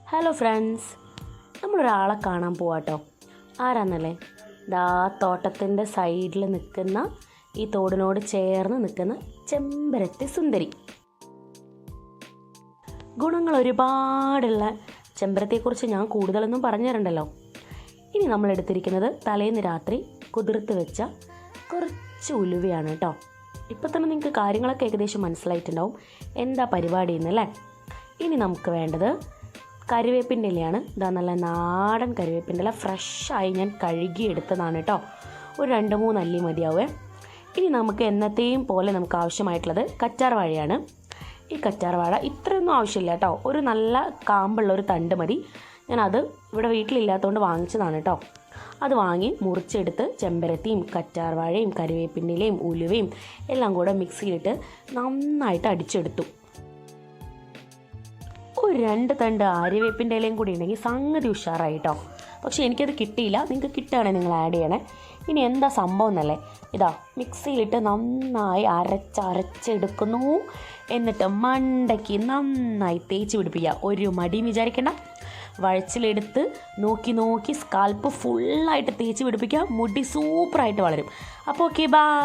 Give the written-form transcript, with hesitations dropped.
Hello friends, നമ്മളൊരാളെ കാണാൻ പോവാട്ടോ. ആരാന്നല്ലേ? ദാ തോട്ടത്തിൻ്റെ സൈഡിൽ നിൽക്കുന്ന, ഈ തോടിനോട് ചേർന്ന് നിൽക്കുന്ന ചെമ്പരത്തി സുന്ദരി. ഗുണങ്ങൾ ഒരുപാടുള്ള ചെമ്പരത്തിയെക്കുറിച്ച് ഞാൻ കൂടുതലൊന്നും പറഞ്ഞു തരണ്ടല്ലോ. ഇനി നമ്മൾ എടുത്തിരിക്കുന്നത് തലേന്ന് രാത്രി കുതിർത്ത് വെച്ച കുറച്ച് ഉലുവയാണ് കേട്ടോ. ഇപ്പം തന്നെ നിങ്ങൾക്ക് കാര്യങ്ങളൊക്കെ ഏകദേശം മനസ്സിലായിട്ടുണ്ടാവും എന്താ പരിപാടി എന്നല്ലേ. ഇനി നമുക്ക് വേണ്ടത് കറിവേപ്പിൻ്റെ ഇലയാണ്. ഇതാ നല്ല നാടൻ കറിവേപ്പിൻ്റെ ഇല ഫ്രഷായി ഞാൻ കഴുകിയെടുത്തതാണ് കേട്ടോ. ഒരു 2-3 അല്ലി മതിയാവേ. ഇനി നമുക്ക് എന്നത്തെയും പോലെ നമുക്ക് ആവശ്യമായിട്ടുള്ളത് കറ്റാർ വാഴയാണ്. ഈ കറ്റാർ വാഴ ഇത്രയൊന്നും ആവശ്യമില്ല കേട്ടോ. ഒരു നല്ല കാമ്പുള്ള ഒരു തണ്ട് മതി. ഞാനത് ഇവിടെ വീട്ടിലില്ലാത്തതുകൊണ്ട് വാങ്ങിച്ചതാണ് കേട്ടോ. അത് വാങ്ങി മുറിച്ചെടുത്ത് ചെമ്പരത്തിയും കറ്റാർ വാഴയും കറിവേപ്പിൻ്റെ ഇലയും ഉലുവയും എല്ലാം കൂടെ മിക്സിയിലിട്ട് നന്നായിട്ട് അടിച്ചെടുത്തു. ഒരു 2 തണ്ട് ആര്യവേപ്പിൻ്റെ ഇലയും കൂടി ഉണ്ടെങ്കിൽ സംഗതി ഉഷാറായിട്ടോ. പക്ഷേ എനിക്കത് കിട്ടിയില്ല. നിങ്ങൾക്ക് കിട്ടുകയാണെങ്കിൽ നിങ്ങൾ ആഡ് ചെയ്യണേ. ഇനി എന്താ സംഭവം എന്നല്ലേ, ഇതാ മിക്സിയിലിട്ട് നന്നായി അരച്ചെടുക്കുന്നു. എന്നിട്ട് മണ്ടയ്ക്ക് നന്നായി തേച്ച് പിടിപ്പിക്കുക. ഒരു മടിയും വിചാരിക്കേണ്ട. വഴച്ചിലെടുത്ത് നോക്കി സ്കാൽപ്പ് ഫുള്ളായിട്ട് തേച്ച് പിടിപ്പിക്കുക. മുടി സൂപ്പറായിട്ട് വളരും. അപ്പോൾ ഓക്കെ, ബൈ.